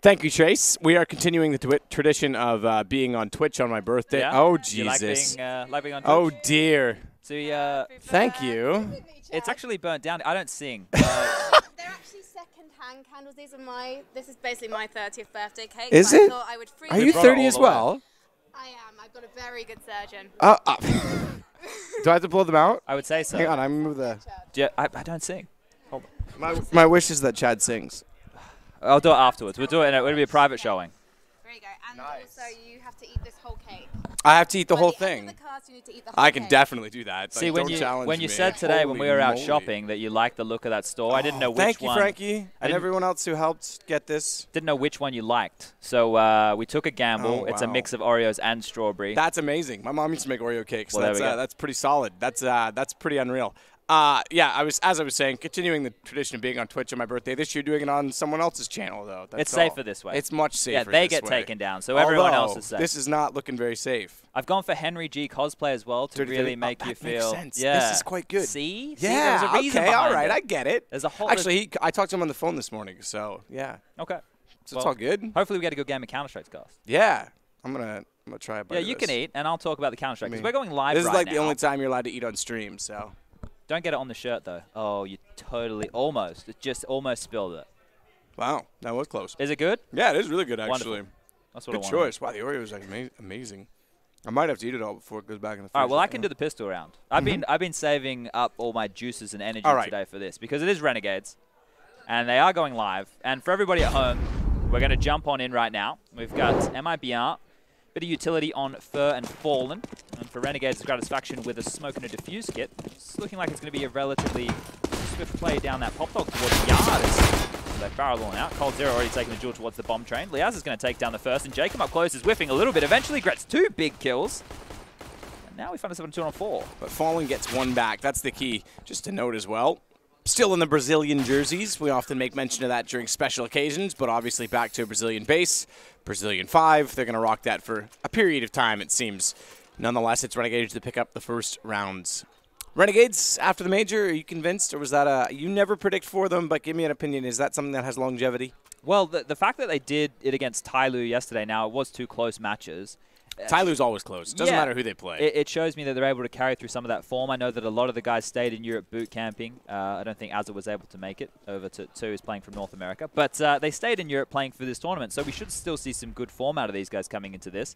Thank you, Chase. We are continuing the tradition of being on Twitch on my birthday. Yeah? Oh, Do you like Jesus. being on Twitch? Oh, dear. So, Thank you. it's actually burnt down. I don't sing. They're actually second-hand candles. This is basically my 30th birthday cake. Is but it? I thought I would freeze Are you it. 30 as well? I am. I've got a very good surgeon. Do I have to blow them out? I would say so. Hang on, I move the... I don't sing. Hold on. My wish is that Chad sings. I'll do it afterwards. We'll do it. It'll be a private showing. There you go. And also, you have to eat this whole cake. I have to eat the By whole the end thing. of the cast, you need to eat the whole I can cake. definitely do that. See, like, when you me. said today when we were out Holy shopping that you liked the look of that store, I didn't know which Thank you, one. Frankie, and everyone else who helped get this. Didn't know which one you liked, so we took a gamble. Oh, It's a wow. mix of Oreos and strawberry. That's amazing. My mom used to make Oreo cakes. Well, there we go. That's pretty solid. That's pretty unreal. Yeah, as I was saying, continuing the tradition of being on Twitch on my birthday. This year, doing it on someone else's channel, though. That's It's safer this way. It's much safer. Yeah, they this get way. taken down, so everyone else Although, is safe. This is not looking very safe. I've gone for Henry G cosplay as well to really make you that feel. Makes sense. Yeah, This is quite good. See, Yeah. there's a reason Okay. All behind right. it. I get it. There's a whole. Actually, I talked to him on the phone this morning, so yeah. Okay. So Well, it's all good. Hopefully, we get a good game of Counter-Strike, guys. Yeah. I'm gonna try a bite Yeah, of you this. can eat, and I'll talk about the Counter-Strike because we're going live This is right like now. the only time you're allowed to eat on stream, so. Don't get it on the shirt though. Oh, you totally almost. It just almost spilled it. Wow, that was close. Is it good? Yeah, it is really good, actually. Wonderful. That's what Good I wanted. choice. Wow, the Oreo is like amazing. I might have to eat it all before it goes back in the fridge. All right, well, I can do the pistol round. I've been saving up all my juices and energy today for this because it is Renegades, and they are going live. And for everybody at home, we're going to jump on in right now. We've got MIBR, bit of utility on Fur and Fallen, and for Renegades, Gratisfaction with a smoke and a diffuse kit. It's looking like it's going to be a relatively swift play down that pop dog towards the yard. They barrel on out. Cold Zero already taking the duel towards the bomb train. Liaz is going to take down the first, and Jacob up close is whiffing a little bit. Eventually gets 2 big kills. And now we find ourselves on 2-on-4. But Fallen gets 1 back. That's the key. Just to note as well. Still in the Brazilian jerseys. We often make mention of that during special occasions, but obviously back to a Brazilian base. Brazilian 5. They're going to rock that for a period of time, it seems. Nonetheless, it's Renegades to pick up the first rounds. Renegades, after the major, are you convinced? Or was that you never predict for them, but give me an opinion. Is that something that has longevity? Well, the fact that they did it against Tyloo yesterday, now it was 2 close matches. Tyloo's always close. Doesn't matter who they play. It shows me that they're able to carry through some of that form. I know that a lot of the guys stayed in Europe boot camping. I don't think Azza was able to make it over to who's playing from North America. But they stayed in Europe playing for this tournament, so we should still see some good form out of these guys coming into this.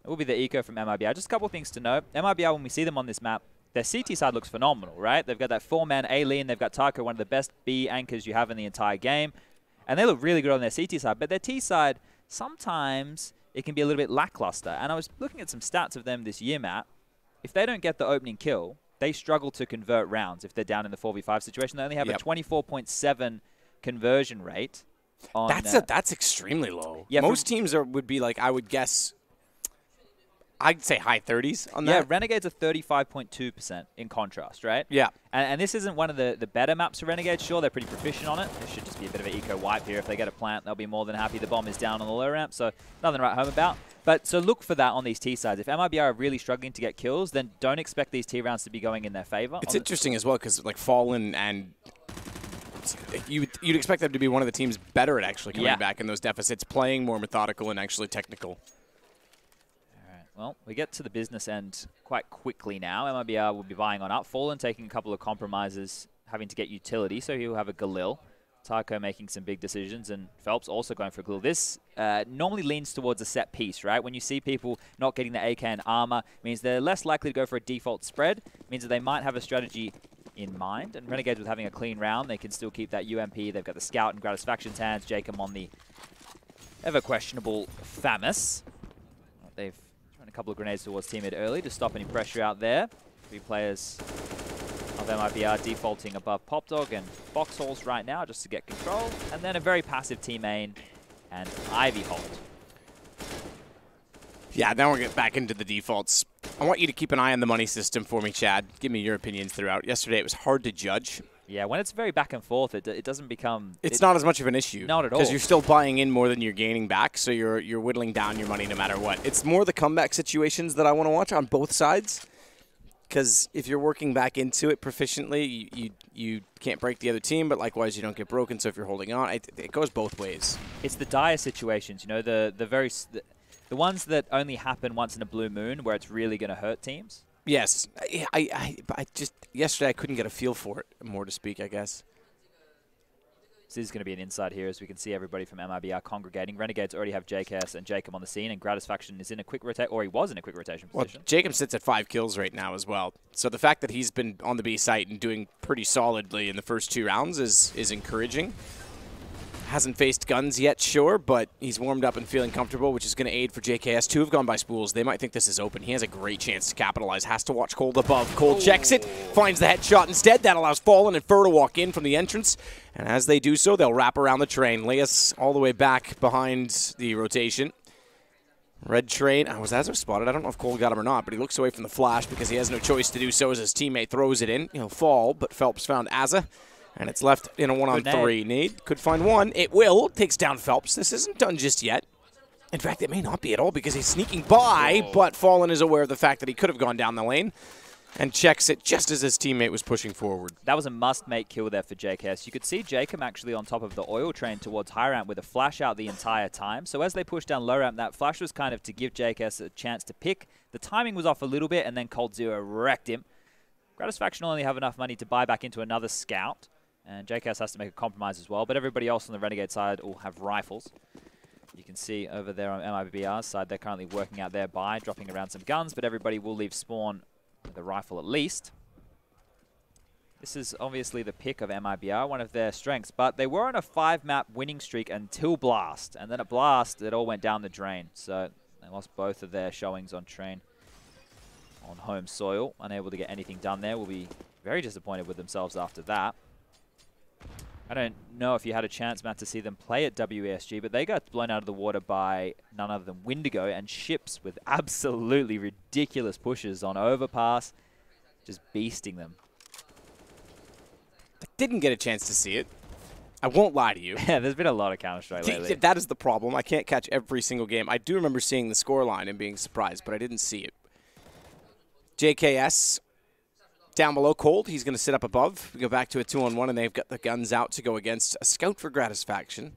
It will be the eco from MIBR. Just a couple of things to note. MIBR, when we see them on this map, their CT side looks phenomenal, right? They've got that 4-man A-Lean. They've got Taco, one of the best B anchors you have in the entire game. And they look really good on their CT side. But their T side, sometimes it can be a little bit lackluster. And I was looking at some stats of them this year, Matt. If they don't get the opening kill, they struggle to convert rounds if they're down in the 4v5 situation. They only have a 24.7 conversion rate. On, that's extremely low. Yeah, most teams would be like, I would guess, I'd say high 30s on that. Yeah, Renegades are 35.2% in contrast, right? Yeah. And this isn't one of the better maps for Renegades. Sure, they're pretty proficient on it. It should just be a bit of an eco wipe here. If they get a plant, they'll be more than happy. The bomb is down on the low ramp, so nothing to write home about. But so look for that on these T sides. If MIBR are really struggling to get kills, then don't expect these T rounds to be going in their favor. It's interesting as well because like Fallen and you'd expect them to be one of the teams better at actually coming back in those deficits, playing more methodical and actually technical. Well, we get to the business end quite quickly now. MIBR will be buying on up. Fallen taking a couple of compromises, having to get utility, so he'll have a Galil. Taco making some big decisions, and Phelps also going for a Galil. This normally leans towards a set piece, right? When you see people not getting the AK and armor, it means they're less likely to go for a default spread. It means that they might have a strategy in mind. And Renegades with having a clean round, they can still keep that UMP. They've got the Scout and Gratisfaction's hands. Jacob on the ever-questionable Famus. They've a couple of grenades towards teammate early to stop any pressure out there. 3 players of MIBR defaulting above Pop Dog and Box Halls right now just to get control. And then a very passive team main and Ivy hold. Yeah, now we'll get back into the defaults. I want you to keep an eye on the money system for me, Chad. Give me your opinions throughout. Yesterday it was hard to judge. Yeah, when it's very back and forth, it doesn't become... It's not as much of an issue. Not at all. Because you're still buying in more than you're gaining back, so you're whittling down your money no matter what. It's more the comeback situations that I want to watch on both sides. Because if you're working back into it proficiently, you can't break the other team, but likewise you don't get broken. So if you're holding on, it goes both ways. It's the dire situations, you know, the ones that only happen once in a blue moon, where it's really going to hurt teams. Yes, I just yesterday I couldn't get a feel for it, more to speak, I guess. This is going to be an insight here, as we can see everybody from MIBR congregating. Renegades already have JKS and Jacob on the scene, and Gratisfaction is in a quick rotation, or he was in a quick rotation position. Well, Jacob sits at 5 kills right now as well. So the fact that he's been on the B site and doing pretty solidly in the first 2 rounds is encouraging. Hasn't faced guns yet, sure, but he's warmed up and feeling comfortable, which is going to aid for JKS. 2 have gone by spools. They might think this is open. He has a great chance to capitalize. Has to watch Cold above. Cold checks it, finds the headshot instead. That allows Fallen and Fur to walk in from the entrance. And as they do so, they'll wrap around the train. Leas all the way back behind the rotation. Red train. Was Azzo spotted? I don't know if Cole got him or not, but he looks away from the flash because he has no choice to do so as his teammate throws it in. He'll fall, but Phelps found Azza. And it's left in a 1-on-3. Nade could find one. It will. Takes down Phelps. This isn't done just yet. In fact, it may not be at all because he's sneaking by, but Fallen is aware of the fact that he could have gone down the lane and checks it just as his teammate was pushing forward. That was a must-make kill there for JKS. You could see Jacob actually on top of the oil train towards high ramp with a flash out the entire time. So as they pushed down low ramp, that flash was kind of to give JKS a chance to pick. The timing was off a little bit, and then Cold Zero wrecked him. Gratisfaction only have enough money to buy back into another scout. And JKS has to make a compromise as well, but everybody else on the Renegade side all have rifles. You can see over there on MIBR's side, they're currently working out their buy, dropping around some guns, but everybody will leave spawn with a rifle at least. This is obviously the pick of MIBR, one of their strengths, but they were on a 5-map winning streak until Blast, and then at Blast, it all went down the drain. So they lost both of their showings on train on home soil, unable to get anything done there. Will be very disappointed with themselves after that. I don't know if you had a chance, Matt, to see them play at WESG, but they got blown out of the water by none other than Wendigo and Ships with absolutely ridiculous pushes on overpass, just beasting them. I didn't get a chance to see it. I won't lie to you. Yeah, there's been a lot of Counter-Strike lately. That is the problem. I can't catch every single game. I do remember seeing the scoreline and being surprised, but I didn't see it. JKS down below Cold. He's going to sit up above. We go back to a 2-on-1, and they've got the guns out to go against a scout for Gratisfaction.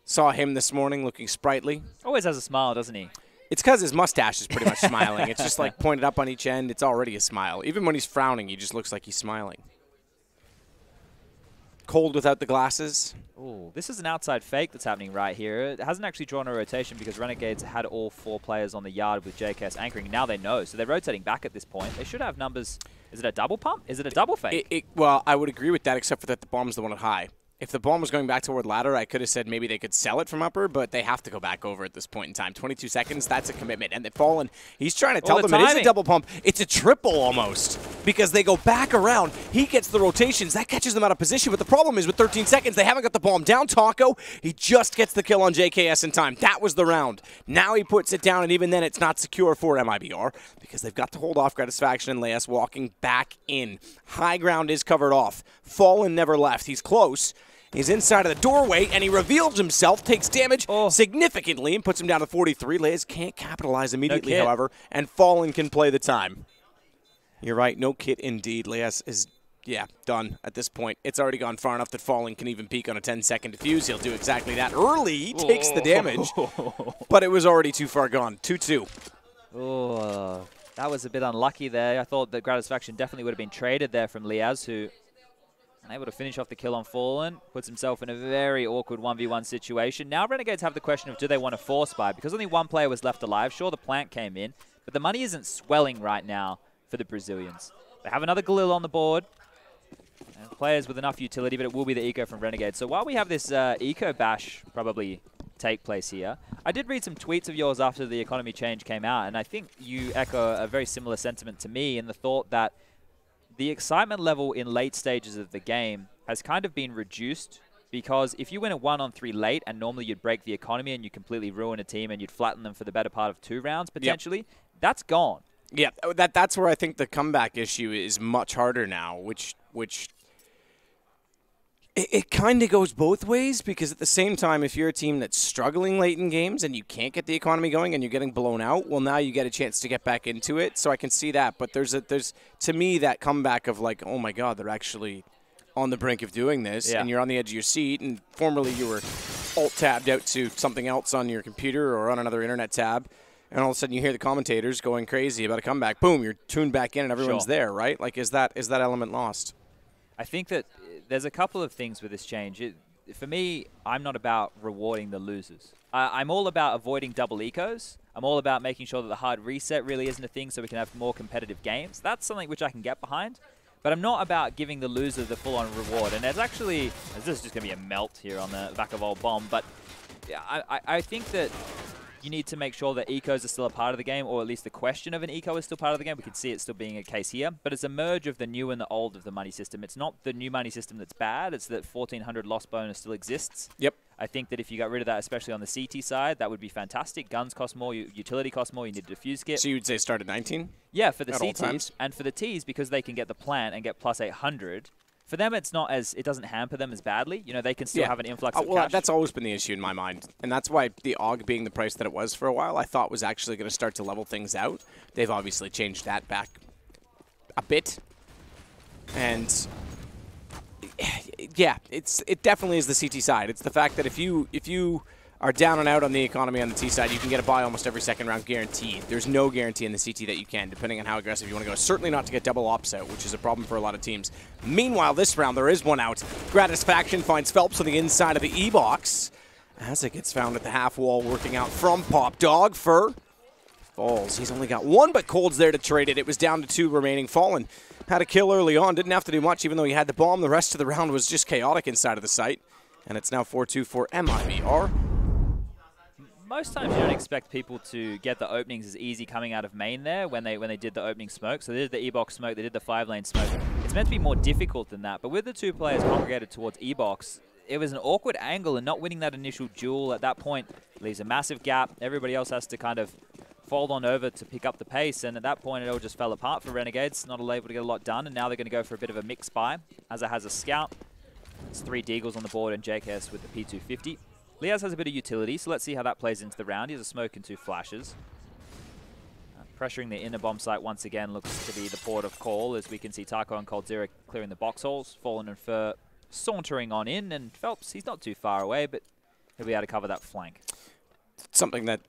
Saw him this morning looking sprightly. Always has a smile, doesn't he? It's because his mustache is pretty much smiling. It's just like pointed up on each end. It's already a smile. Even when he's frowning, he just looks like he's smiling. Cold without the glasses. Ooh, this is an outside fake that's happening right here. It hasn't actually drawn a rotation because Renegades had all 4 players on the yard with JKS anchoring. Now they know, so they're rotating back at this point. They should have numbers. Is it a double pump? Is it a double fake? Well, I would agree with that, except for that the bomb's the one at high. If the bomb was going back toward ladder, I could have said maybe they could sell it from upper, but they have to go back over at this point in time. 22 seconds, that's a commitment. And they've fallen. He's trying to tell them it is a double pump. It's a triple almost because they go back around. He gets the rotations. That catches them out of position. But the problem is with 13 seconds, they haven't got the bomb down. Taco, he just gets the kill on JKS in time. That was the round. Now he puts it down, and even then it's not secure for MIBR because they've got to hold off Gratisfaction and Leas walking back in. High ground is covered off. Fallen never left. He's close. He's inside of the doorway, and he reveals himself, takes damage significantly, and puts him down to 43. Leas can't capitalize immediately, however, and Fallen can play the time. You're right, no kit indeed. Leas is, done at this point. It's already gone far enough that Fallen can even peek on a 10-second defuse. He'll do exactly that. Early, he takes the damage, but it was already too far gone. 2-2. Oh, that was a bit unlucky there. I thought that Gratisfaction definitely would have been traded there from Leas, who able to finish off the kill on Fallen, puts himself in a very awkward 1v1 situation. Now Renegades have the question of do they want to force buy? Because only one player was left alive. Sure, the plant came in, but the money isn't swelling right now for the Brazilians. They have another Galil on the board. And players with enough utility, but it will be the eco from Renegades. So while we have this eco bash probably take place here, I did read some tweets of yours after the economy change came out, and I think you echo a very similar sentiment to me in the thought that the excitement level in late stages of the game has kind of been reduced because if you win a 1-on-3 late and normally you'd break the economy and you completely ruin a team and you'd flatten them for the better part of 2 rounds potentially, that's gone. Yeah, that's where I think the comeback issue is much harder now, which It kind of goes both ways, because at the same time, if you're a team that's struggling late in games and you can't get the economy going and you're getting blown out, well, now you get a chance to get back into it. So I can see that. But there's to me, that comeback of like, oh my God, they're actually on the brink of doing this, and you're on the edge of your seat. And formerly you were alt-tabbed out to something else on your computer or on another internet tab, and all of a sudden you hear the commentators going crazy about a comeback. Boom, you're tuned back in and everyone's there, right? Like, is that element lost? I think that there's a couple of things with this change. For me, I'm not about rewarding the losers. I'm all about avoiding double ecos. I'm all about making sure that the hard reset really isn't a thing so we can have more competitive games. That's something which I can get behind. But I'm not about giving the loser the full-on reward. And there's actually, this is just going to be a melt here on the back of old Bomb, but I think that you need to make sure that ecos are still a part of the game, or at least the question of an eco is still part of the game. We can see it still being a case here. But it's a merge of the new and the old of the money system. It's not the new money system that's bad. It's that 1,400 loss bonus still exists. Yep. I think that if you got rid of that, especially on the CT side, that would be fantastic. Guns cost more, utility costs more, you need a defuse kit. So you would say start at 19? Yeah, for the at all CTs. times? And for the Ts, because they can get the plant and get plus 800, for them it's not as, it doesn't hamper them as badly. You know, they can still have an influx of well, cash. that's always been the issue in my mind. And that's why the AUG being the price that it was for a while, I thought was actually going to start to level things out. They've obviously changed that back a bit. And yeah, it definitely is the CT side. It's the fact that if you are down and out on the economy on the T side, you can get a buy almost every second round guaranteed. There's no guarantee in the CT that you can, depending on how aggressive you want to go. Certainly not to get double ops out, which is a problem for a lot of teams. Meanwhile, this round, there is one out. Gratisfaction finds Phelps on the inside of the E-box as it gets found at the half wall, working out from Pop Dog for Falls. He's only got one, but Cold's there to trade it. It was down to 2 remaining. Fallen had a kill early on, didn't have to do much, even though he had the bomb. The rest of the round was just chaotic inside of the site, and it's now 4-2 for MIBR. Most times you don't expect people to get the openings as easy coming out of main there when they did the opening smoke. So they did the E-box smoke, they did the 5-lane smoke. It's meant to be more difficult than that, but with the 2 players congregated towards E-box, it was an awkward angle, and not winning that initial duel at that point leaves a massive gap. Everybody else has to kind of fold on over to pick up the pace, and at that point it all just fell apart for Renegades, not able to get a lot done, and now they're going to go for a bit of a mix buy. Azza has a scout, it's 3 Deagles on the board, and JKS with the P250. Liaz has a bit of utility, so let's see how that plays into the round. He has a smoke and 2 flashes. Pressuring the inner bomb site once again looks to be the port of call, as we can see Taco and Cold Zero clearing the box holes. Fallen and Fur sauntering on in, and Phelps, he's not too far away, but he'll be able to cover that flank. Something that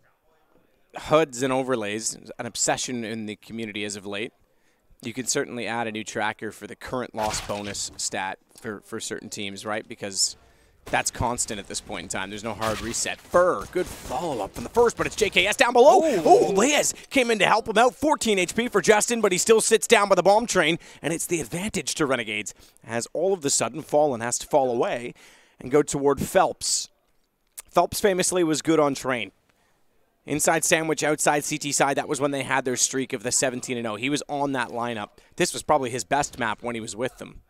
HUDs and overlays, an obsession in the community as of late. You can certainly add a new tracker for the current loss bonus stat for certain teams, right? Because that's constant at this point in time. There's no hard reset. Fur, good follow-up from the first, but it's JKS down below. Oh, Liz came in to help him out. 14 HP for Justin, but he still sits down by the bomb train, and it's the advantage to Renegades, as all of the sudden Fallen has to fall away and go toward Phelps. Phelps famously was good on train. Inside sandwich, outside CT side, that was when they had their streak of the 17-0. He was on that lineup. This was probably his best map when he was with them.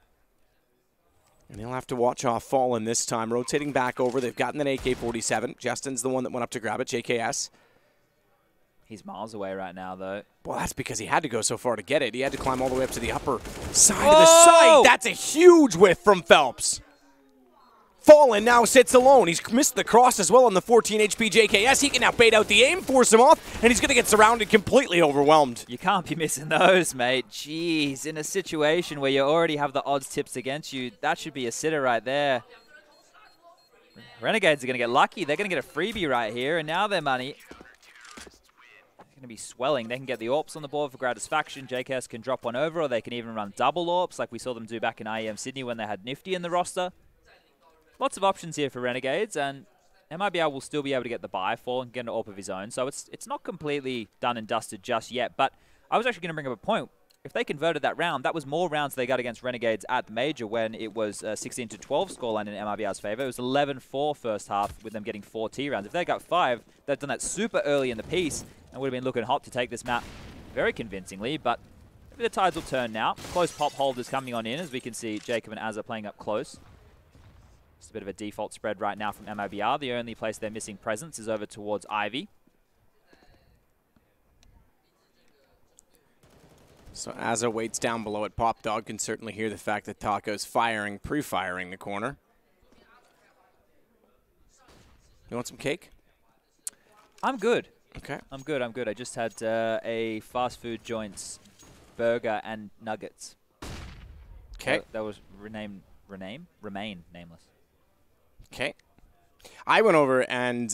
And he'll have to watch off Fallen this time. Rotating back over, they've gotten an AK-47. Justin's the one that went up to grab it, JKS. He's miles away right now, though. Well, that's because he had to go so far to get it. He had to climb all the way up to the upper side of the site. That's a huge whiff from Phelps. Fallen now sits alone. He's missed the cross as well on the 14 HP JKS. He can now bait out the aim, force him off, and he's going to get surrounded, completely overwhelmed. You can't be missing those, mate. Jeez, in a situation where you already have the odds tips against you, that should be a sitter right there. Renegades are going to get lucky. They're going to get a freebie right here, and now their money going to be swelling. They can get the AWPs on the board for Gratisfaction. JKS can drop one over, or they can even run double AWPs like we saw them do back in IEM Sydney when they had Nifty in the roster. Lots of options here for Renegades, and MIBR will still be able to get the buy for and get an AWP of his own, so it's not completely done and dusted just yet. But I was actually going to bring up a point. If they converted that round, that was more rounds they got against Renegades at the Major when it was 16-12 scoreline in MIBR's favor. It was 11-4 first half with them getting 4 T rounds. If they got 5, they'd done that super early in the piece and would have been looking hot to take this map very convincingly, but maybe the tides will turn now. Close pop holders coming on in, as we can see Jacob and Azza playing up close. Just a bit of a default spread right now from MIBR. The only place they're missing presence is over towards Ivy. So Azza waits down below it. Pop Dog can certainly hear the fact that Taco's firing, pre-firing the corner. You want some cake? I'm good. Okay. I'm good. I just had a fast food joint's burger and nuggets. Okay. That was remain nameless. Okay. I went over and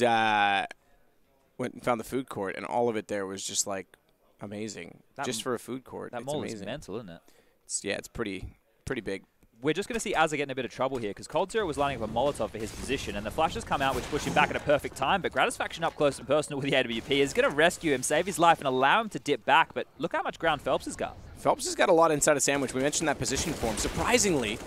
went and found the food court, and all of it there was just like amazing. Just for a food court, that it's mall amazing. is mental, isn't it? It's pretty big. We're just going to see Azza get in a bit of trouble here because Cold Zero was lining up a Molotov for his position, and the flashes come out, which push him back at a perfect time. But Gratisfaction up close and personal with the AWP is going to rescue him, save his life, and allow him to dip back. But look how much ground Phelps has got. Phelps has got a lot inside of Sandwich. We mentioned that position for him. Surprisingly,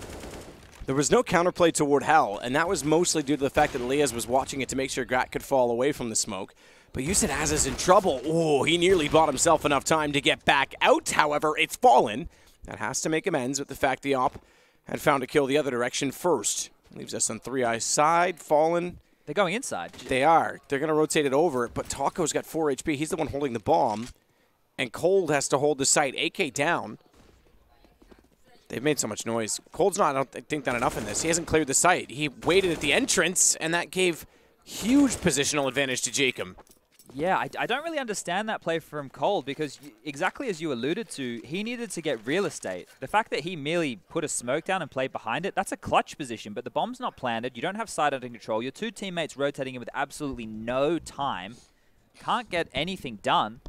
there was no counterplay toward Hell, and that was mostly due to the fact that Elias was watching it to make sure Grat could fall away from the smoke. But you said Azza's in trouble. Oh, he nearly bought himself enough time to get back out. However, it's fallen. That has to make amends with the fact the op had found a kill the other direction first. Leaves us on 3-eye side. Fallen. They're going inside. They are. They're going to rotate it over, but Taco's got 4 HP. He's the one holding the bomb, and Cold has to hold the site. AK down. They've made so much noise. Cold's not, I don't think, done enough in this. He hasn't cleared the site. He waited at the entrance, and that gave huge positional advantage to Jacob. Yeah, I don't really understand that play from Cold because exactly as you alluded to, he needed to get real estate. The fact that he merely put a smoke down and played behind it, that's a clutch position, but the bomb's not planted. You don't have side under control. Your two teammates rotating in with absolutely no time. Can't get anything done.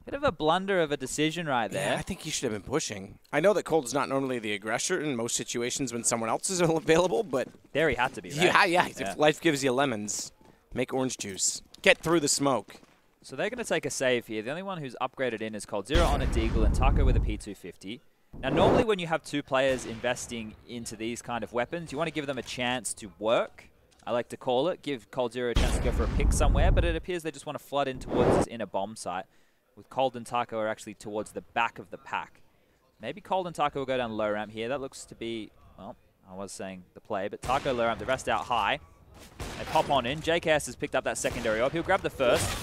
Bit of a blunder of a decision right there. Yeah, I think he should have been pushing. I know that Cold is not normally the aggressor in most situations when someone else is available, but... There he had to be, right? Yeah. If life gives you lemons, make orange juice. Get through the smoke. So they're going to take a save here. The only one who's upgraded in is Cold Zero on a Deagle and Taco with a P250. Now, normally when you have two players investing into these kind of weapons, you want to give them a chance to work. I like to call it. Give Cold Zero a chance to go for a pick somewhere, but it appears they just want to flood in towards this inner bomb site. With Cold and Taco are actually towards the back of the pack. Maybe Cold and Taco will go down low ramp here. That looks to be, well, I was saying the play, but Taco low ramp, the rest out high. They pop on in. JKS has picked up that secondary op. He'll grab the first.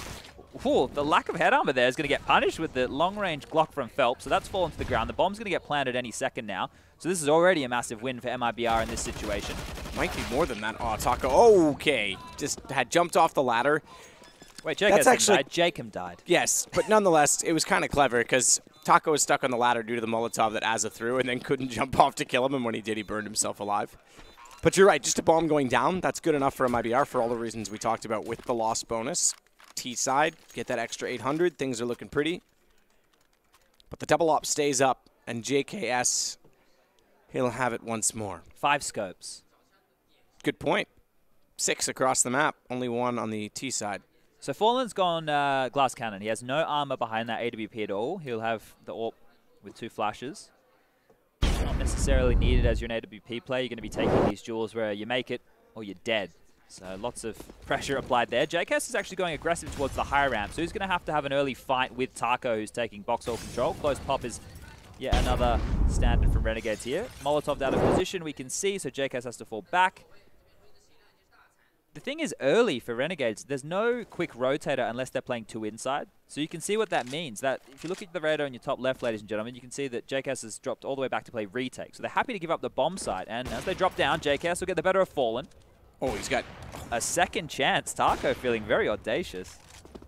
Ooh, the lack of head armor there is going to get punished with the long-range Glock from Phelps, so that's fallen to the ground. The bomb's going to get planted any second now. So this is already a massive win for MIBR in this situation. Might be more than that. Oh, Taco, okay. Just had jumped off the ladder. Wait, JKS died. Jacob died. Yes, but nonetheless, it was kind of clever because Taco was stuck on the ladder due to the Molotov that Azza threw and then couldn't jump off to kill him, and when he did, he burned himself alive. But you're right, just a bomb going down, that's good enough for MIBR for all the reasons we talked about with the loss bonus. T side, get that extra 800, things are looking pretty. But the double op stays up, and JKS, he'll have it once more. 5 scopes. Good point. 6 across the map, only 1 on the T side. So Fallen's gone glass cannon. He has no armor behind that AWP at all. He'll have the AWP with 2 flashes. Not necessarily needed as you're an AWP player. You're going to be taking these duels where you make it or you're dead. So lots of pressure applied there. JKS is actually going aggressive towards the high ramp, so he's going to have an early fight with Taco, who's taking box hole control. Close pop is yet another standard from Renegades here. Molotov out of position, we can see, so JKS has to fall back. The thing is, early for Renegades, there's no quick rotator unless they're playing 2 inside. So you can see what that means. That if you look at the radar in your top left, ladies and gentlemen, you can see that JKS has dropped all the way back to play retake. So they're happy to give up the bomb site. And as they drop down, JKS will get the better of Fallen. Oh, he's got a second chance. Taco feeling very audacious.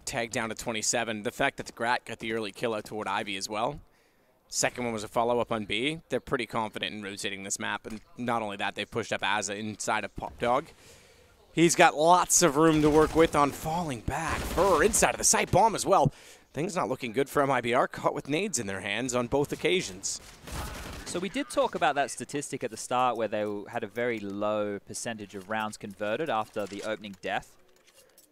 Tag down to 27. The fact that the Grat got the early kill out toward Ivy as well. Second one was a follow-up on B. They're pretty confident in rotating this map. And not only that, they've pushed up Azza inside of Pop Dog. He's got lots of room to work with on falling back. Fur inside of the site bomb as well. Things not looking good for MIBR, caught with nades in their hands on both occasions. So we did talk about that statistic at the start where they had a very low percentage of rounds converted after the opening death.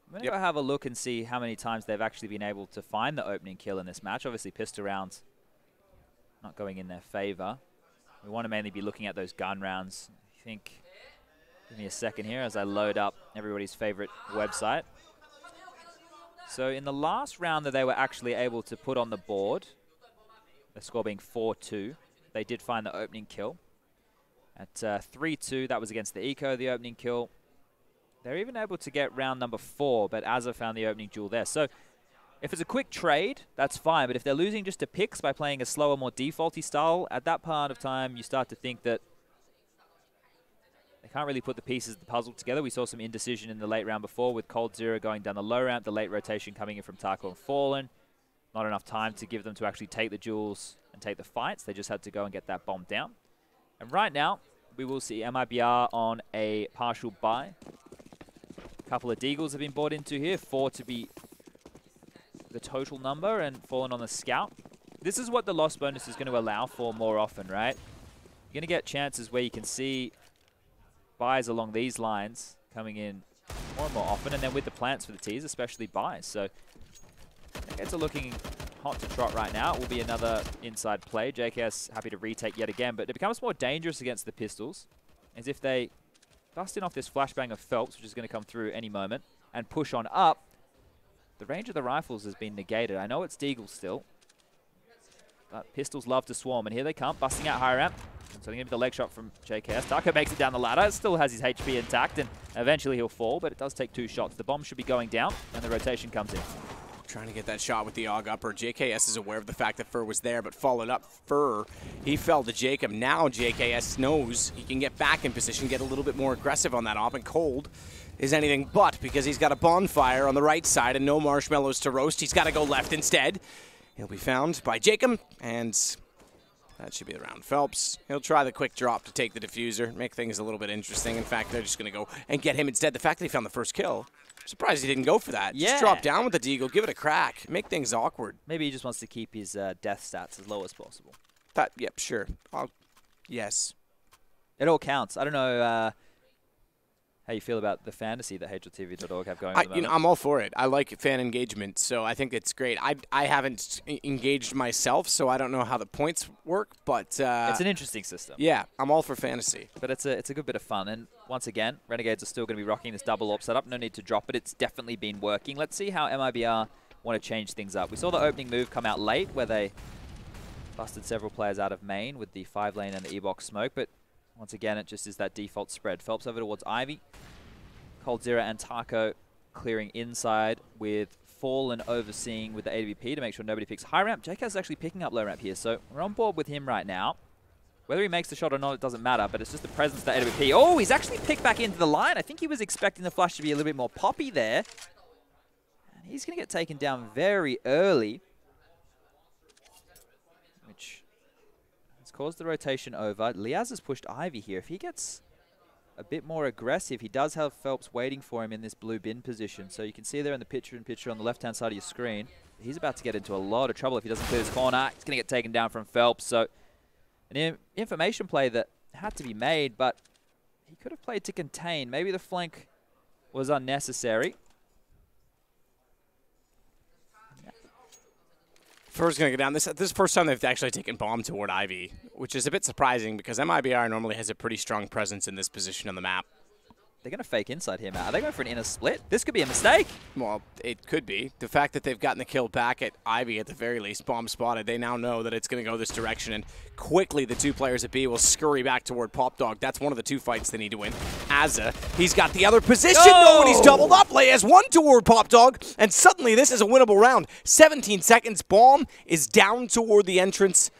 I'm going to go have a look and see how many times they've actually been able to find the opening kill in this match. Obviously, pistol rounds not going in their favor. We want to mainly be looking at those gun rounds. I think... Give me a second here as I load up everybody's favorite website. So in the last round that they were actually able to put on the board, the score being 4-2, they did find the opening kill. At 3-2, that was against the Eco, the opening kill. They're even able to get round number 4, but Azza found the opening duel there. So if it's a quick trade, that's fine. But if they're losing just to picks by playing a slower, more defaulty style, at that part of time, you start to think that They can't really put the pieces of the puzzle together. We saw some indecision in the late round before with Cold Zero going down the low ramp, the late rotation coming in from Taco and Fallen. Not enough time to give them to actually take the duels and take the fights. They just had to go and get that bomb down. And right now, we will see MIBR on a partial buy. A couple of Deagles have been bought into here, 4 to be the total number, and Fallen on the Scout. This is what the loss bonus is going to allow for more often, right? You're going to get chances where you can see buys along these lines coming in more and more often, and then with the plants for the Ts, especially buys. So Renegades are looking hot to trot right now. It will be another inside play. JKS happy to retake yet again, but it becomes more dangerous against the pistols, as if they bust in off this flashbang of Phelps, which is going to come through any moment, and push on up. The range of the rifles has been negated. I know it's Deagle still, but pistols love to swarm, and here they come, busting out high ramp. So they're going to be the leg shot from JKS. Taco makes it down the ladder, still has his HP intact, and eventually he'll fall, but it does take 2 shots. The bomb should be going down, and the rotation comes in. Trying to get that shot with the AUG upper. JKS is aware of the fact that Fur was there, but followed up Fur. He fell to Jacob. Now JKS knows he can get back in position, get a little bit more aggressive on that op, and Cold is anything but, because he's got a bonfire on the right side and no marshmallows to roast. He's got to go left instead. He'll be found by Jacob, and that should be the round. Phelps, he'll try the quick drop to take the diffuser, make things a little bit interesting. In fact, they're just going to go and get him instead. The fact that he found the first kill, I'm surprised he didn't go for that. Yeah. Just drop down with the Deagle, give it a crack, make things awkward. Maybe he just wants to keep his death stats as low as possible. Yep, sure. Yes. It all counts. I don't know how you feel about the fantasy that HLTV.org have going at the moment. I'm all for it. I like fan engagement, so I think it's great. I haven't engaged myself, so I don't know how the points work, but it's an interesting system. Yeah, I'm all for fantasy. But it's a good bit of fun. And once again, Renegades are still going to be rocking this double AWP setup. No need to drop it. It's definitely been working. Let's see how MIBR want to change things up. We saw the opening move come out late, where they busted several players out of main with the 5-lane and the E-box smoke, but once again, it just is that default spread. Phelps over towards Ivy. Cold Zero and Taco clearing inside, with Fallen overseeing with the AWP to make sure nobody picks high ramp. JK is actually picking up low ramp here, so we're on board with him right now. Whether he makes the shot or not, it doesn't matter, but it's just the presence of the AWP. Oh, he's actually picked back into the line. I think he was expecting the flash to be a little bit more poppy there. And he's going to get taken down very early, which caused the rotation over. Liaz has pushed Ivy here. If he gets a bit more aggressive, he does have Phelps waiting for him in this blue bin position. So you can see there in the picture-in-picture on the left-hand side of your screen. He's about to get into a lot of trouble if he doesn't clear this corner. He's going to get taken down from Phelps. So an information play that had to be made, but he could have played to contain. Maybe the flank was unnecessary. Fur's going to go down. This is the first time they've actually taken bomb toward Ivy, which is a bit surprising because MIBR normally has a pretty strong presence in this position on the map. They're going to fake inside here, Matt. Are they going for an inner split? This could be a mistake. Well, it could be. The fact that they've gotten the kill back at Ivy at the very least, bomb spotted, they now know that it's going to go this direction, and quickly the 2 players at B will scurry back toward Pop Dog. That's one of the 2 fights they need to win. Azza, he's got the other position. No, and he's doubled up. Leas 1 toward Pop Dog, and suddenly this is a winnable round. 17 seconds. Bomb is down toward the entrance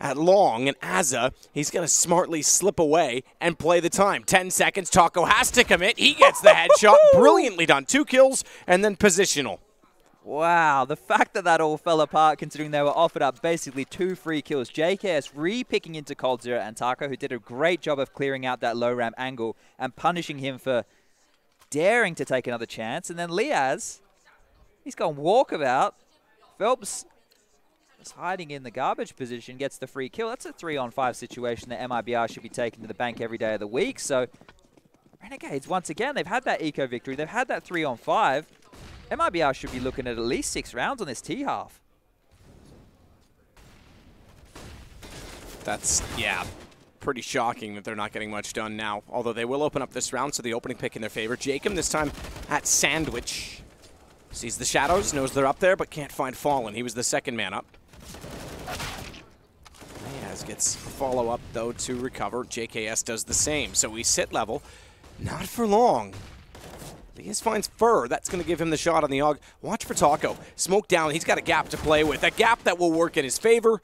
at long, and Azza, he's going to smartly slip away and play the time. 10 seconds, Taco has to commit. He gets the headshot. Brilliantly done. 2 kills, and then positional. Wow, the fact that that all fell apart, considering they were offered up basically 2 free kills. JKS re-picking into Cold Zero and Taco, who did a great job of clearing out that low ramp angle and punishing him for daring to take another chance. And then Liaz, he's gone walkabout. Phelps is hiding in the garbage position, gets the free kill. That's a 3-on-5 situation that MIBR should be taking to the bank every day of the week. So Renegades, once again, they've had that eco victory. They've had that 3-on-5. MIBR should be looking at least 6 rounds on this T-half. That's, yeah, pretty shocking that they're not getting much done now. Although they will open up this round, so the opening pick in their favor. Jacob this time at Sandwich. Sees the shadows, knows they're up there, but can't find Fallen. He was the second man up. Diaz gets follow-up, though, to recover. JKS does the same. So we sit level. Not for long. Diaz finds Fur. That's going to give him the shot on the AUG. Watch for Taco. Smoke down. He's got a gap to play with. A gap that will work in his favor.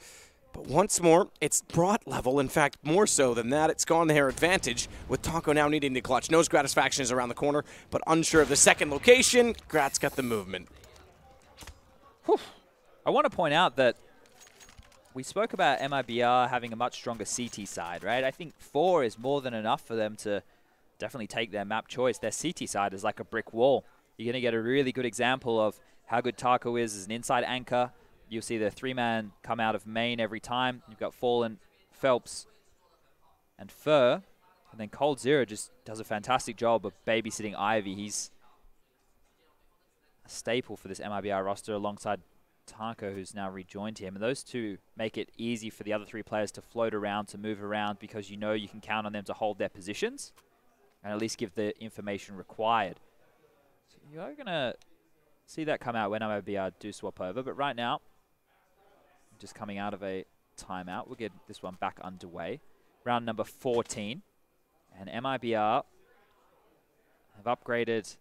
But once more, it's brought level. In fact, more so than that, it's gone their advantage, with Taco now needing to clutch. Knows Gratisfaction is around the corner, but unsure of the second location. Grat's got the movement. Whew. I want to point out that we spoke about MIBR having a much stronger CT side, right? I think 4 is more than enough for them to definitely take their map choice. Their CT side is like a brick wall. You're going to get a really good example of how good Taco is as an inside anchor. You'll see the 3-man come out of main every time. You've got Fallen, Phelps, and Fur. And then Cold Zero just does a fantastic job of babysitting Ivy. He's a staple for this MIBR roster alongside Taco, who's now rejoined him. And those two make it easy for the other 3 players to float around, to move around, because you know you can count on them to hold their positions and at least give the information required. So you are going to see that come out when MIBR do swap over. But right now, just coming out of a timeout, we'll get this one back underway. Round number 14. And MIBR have upgraded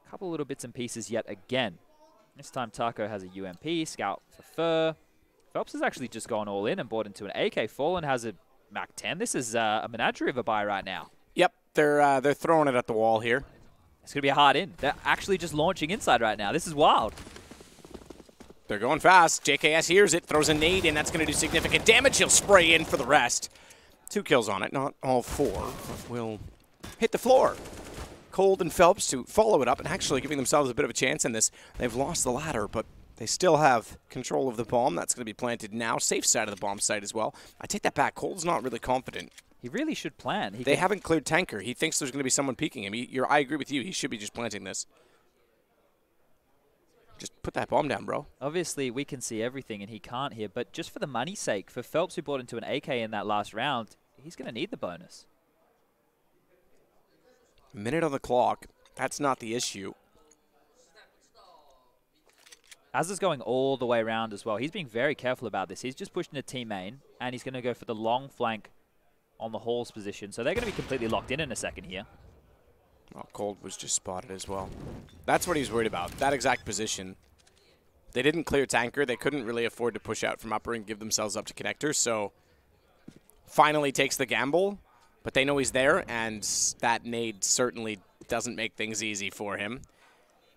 a couple little bits and pieces yet again. This time Taco has a UMP, Scout for Fur. Phelps has actually just gone all in and bought into an AK. Fallen has a MAC-10. This is a menagerie of a buy right now. Yep, they're throwing it at the wall here. It's going to be a hard in. They're actually just launching inside right now. This is wild. They're going fast. JKS hears it, throws a nade in. That's going to do significant damage. He'll spray in for the rest. 2 kills on it, not all 4, but will hit the floor. Cold and Phelps to follow it up and actually giving themselves a bit of a chance in this. They've lost the ladder, but they still have control of the bomb. That's going to be planted now. Safe side of the bomb site as well. I take that back. Cold's not really confident. He really should plan. They haven't cleared Tanker. He thinks there's going to be someone peeking him. I agree with you. He should be just planting this. Just put that bomb down, bro. Obviously, we can see everything, and he can't here. But just for the money's sake, for Phelps, who bought into an AK in that last round, he's going to need the bonus. A minute on the clock. That's not the issue. Azza's going all the way around as well. He's being very careful about this. He's just pushed into team main, and he's going to go for the long flank on the Hall's position. So they're going to be completely locked in a second here. Oh, Cold was just spotted as well. That's what he's worried about, that exact position. They didn't clear Tanker. They couldn't really afford to push out from upper and give themselves up to connector, so finally takes the gamble, but they know he's there, and that nade certainly doesn't make things easy for him.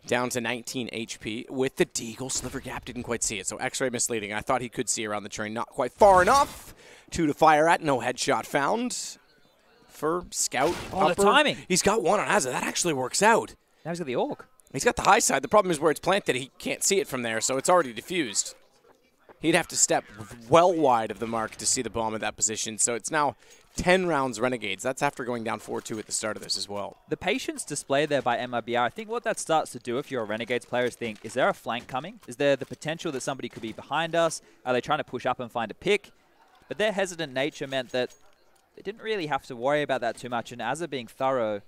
Down to 19 HP with the Deagle. Sliver Gap didn't quite see it, so X-ray misleading. I thought he could see around the train, not quite far enough. 2 to fire at, no headshot found. For Scout. Oh, upper. the timing. He's got one on Azza. That actually works out. Now he's got the AUG. He's got the high side. The problem is where it's planted, he can't see it from there, so it's already diffused. He'd have to step well wide of the mark to see the bomb in that position, so it's now 10 rounds Renegades. That's after going down 4-2 at the start of this as well. The patience displayed there by MIBR, I think what that starts to do if you're a Renegades player is think, is there a flank coming? Is there the potential that somebody could be behind us? Are they trying to push up and find a pick? But their hesitant nature meant that they didn't really have to worry about that too much, and Azza being thorough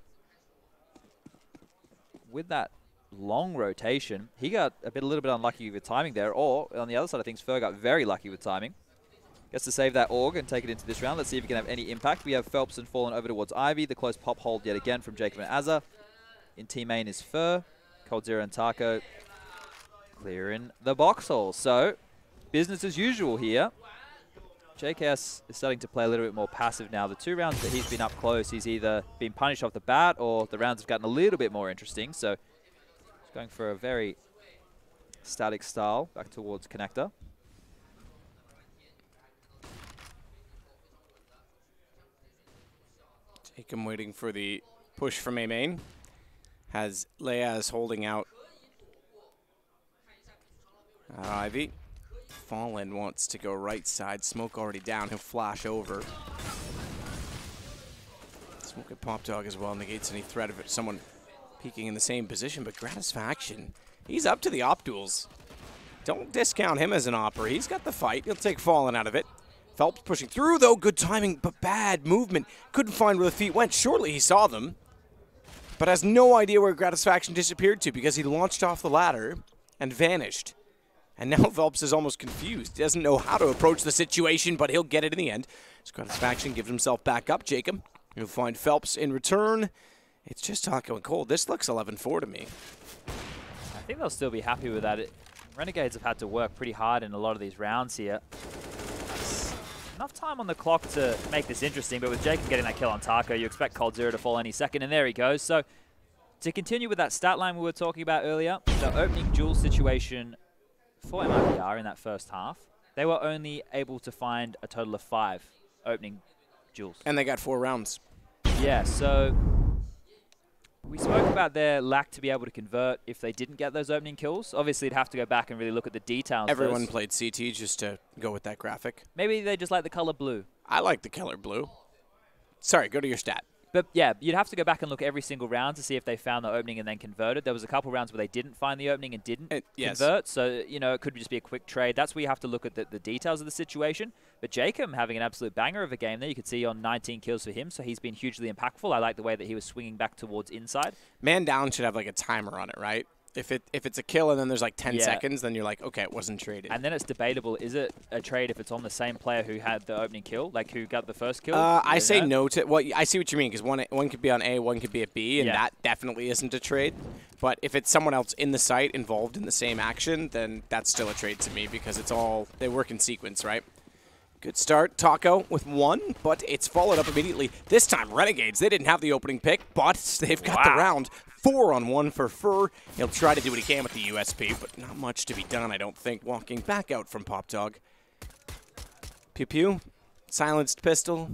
with that long rotation, he got a little bit unlucky with timing there, or on the other side of things, Fer got very lucky with timing. Gets to save that AUG and take it into this round. Let's see if he can have any impact. We have Phelps and Fallen over towards Ivy. The close pop hold yet again from Jacob and Azza. In team main is Fer. Cold Zero and Taco clearing the box hole. So, business as usual here. JKS is starting to play a little bit more passive now. The 2 rounds that he's been up close, he's either been punished off the bat or the rounds have gotten a little bit more interesting. So, he's going for a very static style back towards connector. Jacob waiting for the push from A main. Has Leaz holding out Ivy. Fallen wants to go right side. Smoke already down. He'll flash over. Smoke at Pop Dog as well negates any threat of it. Someone peeking in the same position, but Gratisfaction, he's up to the op duels. Don't discount him as an opper. He's got the fight. He'll take Fallen out of it. Phelps pushing through, though. Good timing, but bad movement. Couldn't find where the feet went. Surely he saw them, but has no idea where Gratisfaction disappeared to because he launched off the ladder and vanished. And now Phelps is almost confused. He doesn't know how to approach the situation, but he'll get it in the end. Gratisfaction gives himself back up. Jacob, he'll find Phelps in return. It's just Taco and Cold. This looks 11-4 to me. I think they'll still be happy with that. Renegades have had to work pretty hard in a lot of these rounds here. enough time on the clock to make this interesting, but with Jacob getting that kill on Taco, you expect coldzera to fall any second, and there he goes. So to continue with that stat line we were talking about earlier, the opening duel situation for MIBR in that first half, they were only able to find a total of 5 opening duels. And they got 4 rounds. Yeah, so we spoke about their lack to be able to convert if they didn't get those opening kills. Obviously, you'd have to go back and really look at the details. Everyone played CT just to go with that graphic. Maybe they just like the color blue. I like the color blue. Sorry, go to your stat. But yeah, you'd have to go back and look every single round to see if they found the opening and then converted. There was a couple rounds where they didn't find the opening and didn't convert. So, you know, it could just be a quick trade. That's where you have to look at the details of the situation. But Jacob having an absolute banger of a game there. You could see on 19 kills for him. So he's been hugely impactful. I like the way that he was swinging back towards inside. Man down should have like a timer on it, right? If it's a kill and then there's like 10 seconds, then you're like, okay, it wasn't traded. And then it's debatable. Is it a trade if it's on the same player who had the opening kill, like who got the first kill? I say no to. Well, I see what you mean because one could be on A, one could be at B, and that definitely isn't a trade. But if it's someone else in the site involved in the same action, then that's still a trade to me because it's all they work in sequence, right? Good start, Taco with 1, but it's followed up immediately. This time, Renegades, they didn't have the opening pick, but they've got the round. 4-on-1 for Fur. He'll try to do what he can with the USP, but not much to be done, I don't think. Walking back out from Pop Dog. Pew Pew. Silenced pistol.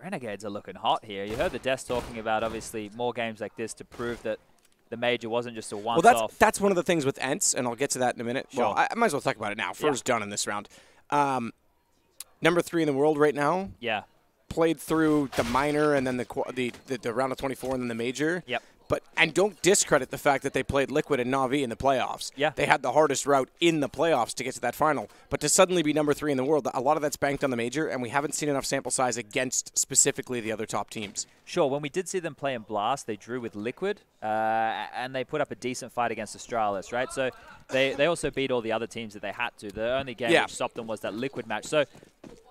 Renegades are looking hot here. You heard the desk talking about, obviously, more games like this to prove that the major wasn't just a once-off. Well, that's one of the things with Ents, and I'll get to that in a minute. Sure. Well, I might as well talk about it now. Fur's done in this round. Number 3 in the world right now. Yeah. Played through the minor and then the round of 24 and then the major. Yep. And don't discredit the fact that they played Liquid and Na'Vi in the playoffs. Yeah. They had the hardest route in the playoffs to get to that final. But to suddenly be number 3 in the world, a lot of that's banked on the major, and we haven't seen enough sample size against specifically the other top teams. Sure, when we did see them play in Blast, they drew with Liquid, and they put up a decent fight against Astralis, right? So they also beat all the other teams that they had to. The only game which stopped them was that Liquid match. So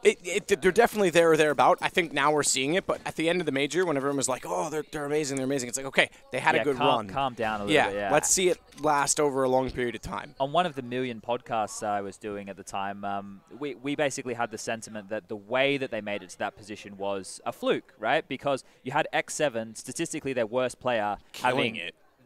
they're definitely there or thereabout. I think now we're seeing it, but at the end of the major, when everyone was like, oh, they're amazing, they're amazing, it's like, okay, they had a good run. Calm down a little bit, yeah. Let's see it last over a long period of time. On one of the million podcasts I was doing at the time, we basically had the sentiment that the way that they made it to that position was a fluke, right? Because you had X7, statistically their worst player, having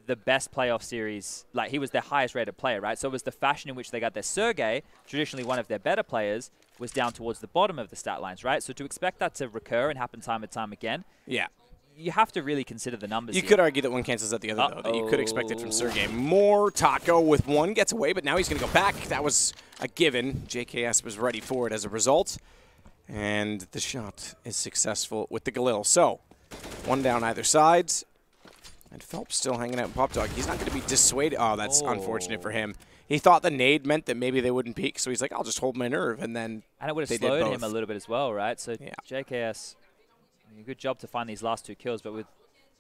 the best playoff series. Like, he was their highest rated player, right? So it was the fashion in which they got their Sergey, traditionally one of their better players, was down towards the bottom of the stat lines, right? So to expect that to recur and happen time and time again, you have to really consider the numbers. You could argue that one cancels out the other, though. That you could expect it from Sergey. More Taco with 1 gets away, but now he's going to go back. That was a given. JKS was ready for it as a result. And the shot is successful with the Galil. So, 1 down either side. And Phelps still hanging out in Pop Dog. He's not going to be dissuaded. Oh, that's unfortunate for him. He thought the nade meant that maybe they wouldn't peek, so he's like, I'll just hold my nerve. And then it would have slowed him a little bit as well, right? So JKS, good job to find these last 2 kills. But with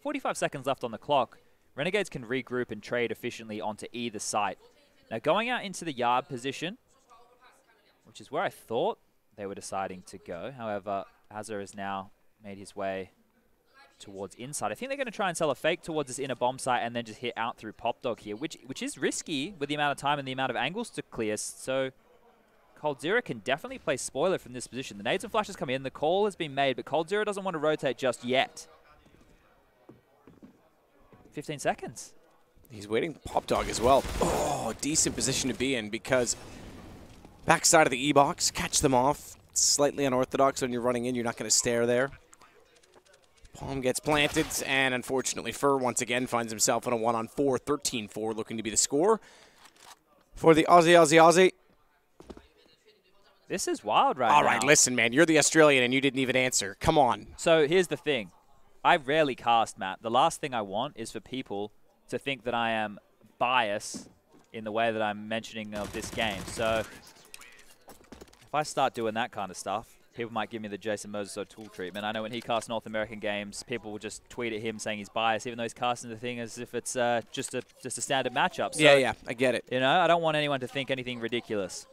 45 seconds left on the clock, Renegades can regroup and trade efficiently onto either site. Now, going out into the yard position, which is where I thought they were deciding to go. However, Hazard has now made his way towards inside. I think they're going to try and sell a fake towards this inner bomb site and then just hit out through Pop Dog here, which is risky with the amount of time and the amount of angles to clear. So coldzera can definitely play spoiler from this position. The nades and flashes come in. The call has been made, but coldzera doesn't want to rotate just yet. 15 seconds. He's waiting Pop Dog as well. Oh, decent position to be in because backside of the E-box, catch them off. Slightly unorthodox when you're running in. You're not going to stare there. Palm gets planted, and unfortunately, Fur once again finds himself in a 1-on-4, 13-4, looking to be the score for the Aussie. This is wild right now. All right, listen, man, you're the Australian, and you didn't even answer. Come on. So here's the thing. I rarely cast, Matt. The last thing I want is for people to think that I am biased in the way that I'm mentioning of this game. So if I start doing that kind of stuff, people might give me the Jason Moses O'Toole treatment. I know when he casts North American games, people will just tweet at him saying he's biased, even though he's casting the thing as if it's just a standard matchup. So, yeah, I get it. You know, I don't want anyone to think anything ridiculous.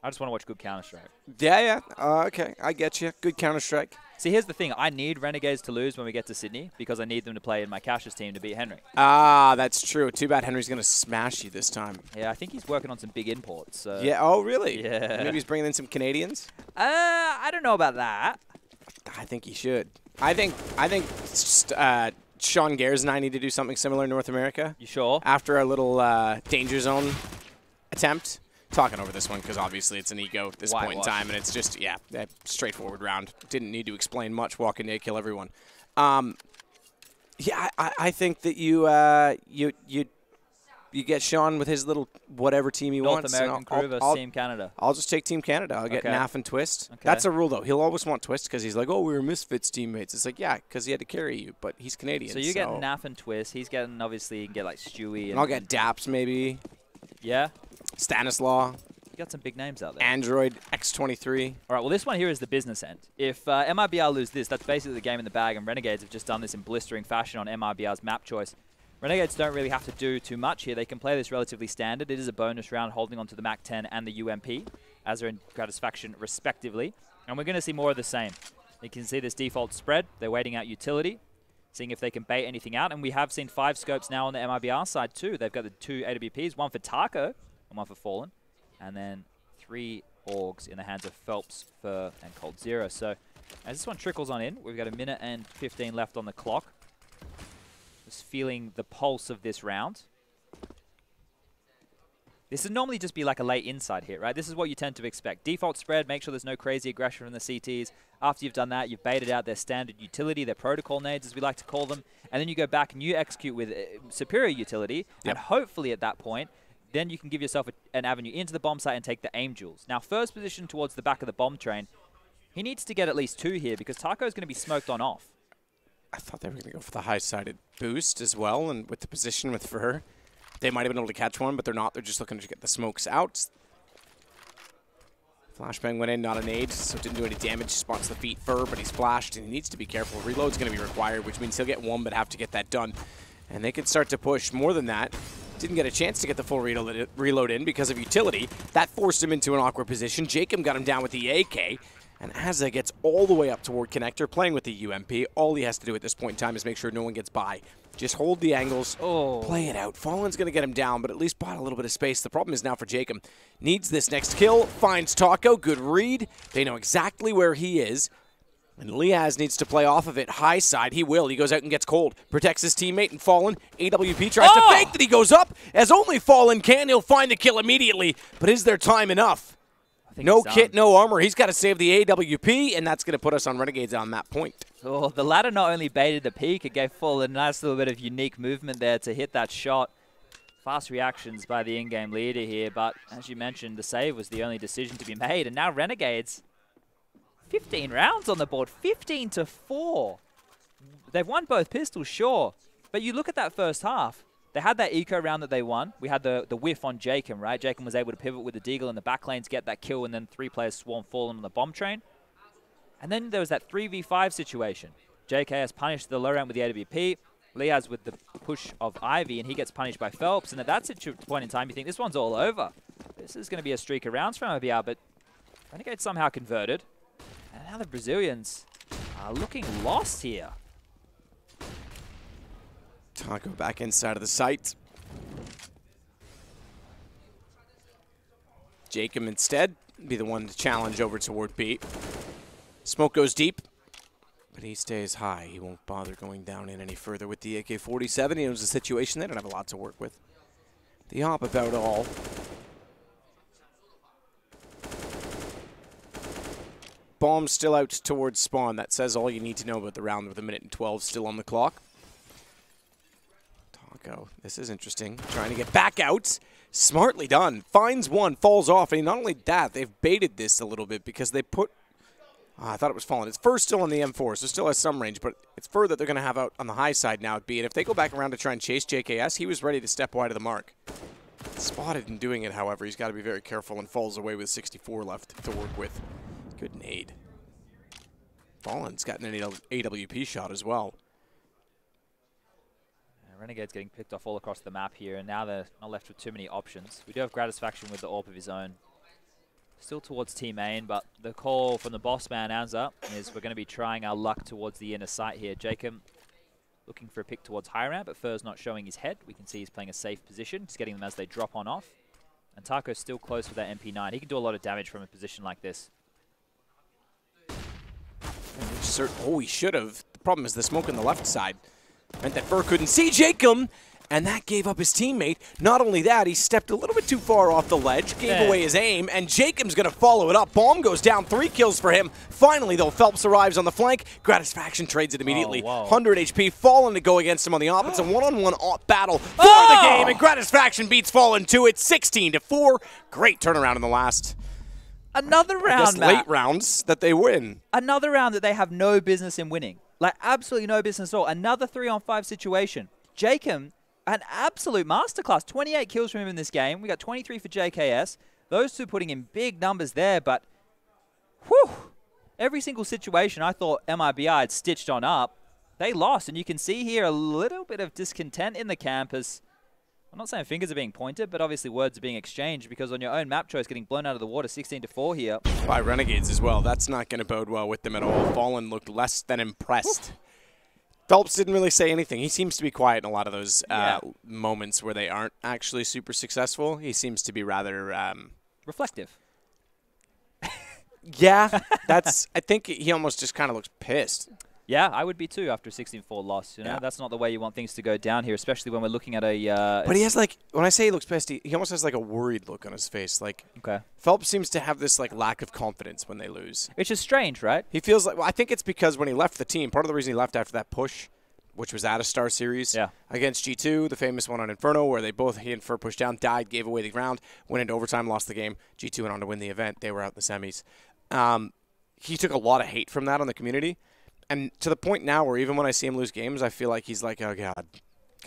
I just want to watch good Counter-Strike. Yeah. Okay, I get you. Good Counter-Strike. See, here's the thing. I need Renegades to lose when we get to Sydney because I need them to play in my Cassius team to beat Henry. Ah, that's true. Too bad Henry's going to smash you this time. Yeah, I think he's working on some big imports. So. Yeah. Oh, really? Yeah. Maybe he's bringing in some Canadians? I don't know about that. I think he should. I think Sean Gares and I need to do something similar in North America. You sure? After our little danger zone attempt. Talking over this one because obviously it's an ego at this point in time, and it's just, yeah, a straightforward round. Didn't need to explain much. Walk in there, kill everyone. Yeah, I think that you get Sean with his little whatever team he wants. North American crew versus Team Canada. I'll just take Team Canada. I'll get Naf and Twist. Okay. That's a rule, though. He'll always want Twist because he's like, oh, we were Misfits teammates. It's like, yeah, because he had to carry you, but he's Canadian. So you get Naf and Twist. He's getting, obviously, you can get like Stewie. And I'll get Daps, maybe. Yeah. Stanislaw. You got some big names out there. Android X23. All right, well, this one here is the business end. If MIBR lose this, that's basically the game in the bag, and Renegades have just done this in blistering fashion on MIBR's map choice. Renegades don't really have to do too much here. They can play this relatively standard. It is a bonus round holding on to the MAC-10 and the UMP, as are in Gratisfaction respectively. And we're going to see more of the same. You can see this default spread. They're waiting out utility, seeing if they can bait anything out. And we have seen 5 scopes now on the MIBR side too. They've got the 2 AWPs, one for Taco and one for Fallen. And then 3 Orgs in the hands of Phelps, Fur, and Cold Zero. So as this one trickles on in, we've got 1 minute and 15 left on the clock. Just feeling the pulse of this round. This would normally just be like a late inside hit, right? This is what you tend to expect. Default spread, make sure there's no crazy aggression from the CTs. After you've done that, you've baited out their standard utility, their protocol nades, as we like to call them. And then you go back and you execute with superior utility. Yep. And hopefully at that point, then you can give yourself an avenue into the bomb site and take the aim duels. Now, first position towards the back of the bomb train. He needs to get at least 2 here because Taco is going to be smoked on off. I thought they were going to go for the high-sided boost as well, and with the position with Fur, they might have been able to catch one, but they're not. They're just looking to get the smokes out. Flashbang went in, not a nade, so didn't do any damage. Spots the feet Fur, but he's flashed, and he needs to be careful. Reload's going to be required, which means he'll get 1, but have to get that done. And they can start to push more than that. Didn't get a chance to get the full reload in because of utility. That forced him into an awkward position. Jacob got him down with the AK. And Azza gets all the way up toward Connector, playing with the UMP. All he has to do at this point in time is make sure no one gets by. Just hold the angles, play it out. Fallen's going to get him down, but at least bought a little bit of space. The problem is now for Jacob. Needs this next kill, finds Taco, good read. They know exactly where he is. And Liaz needs to play off of it. High side, he will. He goes out and gets cold. Protects his teammate and Fallen. AWP tries to fake that he goes up. As only Fallen can, he'll find the kill immediately. But is there time enough? No kit, no armor. He's got to save the AWP, and that's going to put us on Renegades on that point. Oh, the ladder not only baited the peak, it gave Fallen a nice little bit of unique movement there to hit that shot. Fast reactions by the in-game leader here, but as you mentioned, the save was the only decision to be made. And now Renegades, 15 rounds on the board, 15-4. They've won both pistols, sure. But you look at that first half. They had that eco round that they won. We had the whiff on Jacob, right? Jacob was able to pivot with the Deagle in the back lanes, get that kill, and then 3 players swarm Fallen on the bomb train. And then there was that 3v5 situation. JK has punished the low round with the AWP. Liaz with the push of Ivy, and he gets punished by Phelps. And at that point in time, you think this one's all over. This is going to be a streak of rounds from MIBR, but Renegade somehow converted. And now the Brazilians are looking lost here. Taco back inside of the site. Jacob instead be the one to challenge over toward B. Smoke goes deep, but he stays high. He won't bother going down in any further with the AK-47. He knows the situation. They don't have a lot to work with. The op about all. Bomb still out towards spawn. That says all you need to know about the round with 1 minute and 12 still on the clock. Taco, this is interesting. Trying to get back out. Smartly done. Finds one, falls off, and not only that, they've baited this a little bit because they put... I thought it was Fallen. It's first still on the M4, so still has some range, but it's fur that they're going to have out on the high side now at B. And if they go back around to try and chase JKS, he was ready to step wide of the mark. Spotted in doing it, however. He's got to be very careful and falls away with 64 left to work with. Good nade. Fallen's gotten an AWP shot as well. Renegade's getting picked off all across the map here, and now they're not left with too many options. We do have Gratisfaction with the AWP of his own. Still towards Team Main, but the call from the boss man, Anza, is we're going to be trying our luck towards the inner site here. Jacob looking for a pick towards high ramp, but Fur's not showing his head. We can see he's playing a safe position. He's getting them as they drop on off. And Taco's still close with that MP9. He can do a lot of damage from a position like this. Oh, he should have. The problem is the smoke on the left side meant that Fur couldn't see Jacob, and that gave up his teammate. Not only that, he stepped a little bit too far off the ledge, gave away his aim, and Jacob's going to follow it up. Bomb goes down, 3 kills for him. Finally, though, Phelps arrives on the flank. Gratisfaction trades it immediately. 100 HP, Fallen to go against him on the op. It's a one-on-one battle for the game, and Gratisfaction beats Fallen to it, 16-4. Great turnaround in the last. Another round, late rounds that they win. Another round that they have no business in winning. Like, absolutely no business at all. Another 3-on-5 situation. Jacob, an absolute masterclass. 28 kills from him in this game. We got 23 for JKS. Those two putting in big numbers there, but whew, every single situation I thought MIBR had stitched on up, they lost. And you can see here a little bit of discontent in the camp as, I'm not saying fingers are being pointed, but obviously words are being exchanged because on your own map choice getting blown out of the water 16-4 here. By Renegades as well. That's not going to bode well with them at all. Fallen looked less than impressed. Oof. Phelps didn't really say anything. He seems to be quiet in a lot of those moments where they aren't actually super successful. He seems to be rather... reflective. Yeah, that's... I think he almost just kind of looks pissed. Yeah, I would be too after a 16-4 loss. You know, that's not the way you want things to go down here, especially when we're looking at a... but he has like, when I say he looks pissed, he almost has like a worried look on his face. Like, Phelps seems to have this like lack of confidence when they lose. Which is strange, right? He feels like, well, I think it's because when he left the team, part of the reason he left after that push, which was at a StarSeries against G2, the famous one on Inferno, where he and Fur pushed down, died, gave away the round, went into overtime, lost the game. G2 went on to win the event. They were out in the semis. He took a lot of hate from that on the community. And to the point now where even when I see him lose games, I feel like he's like, oh, God,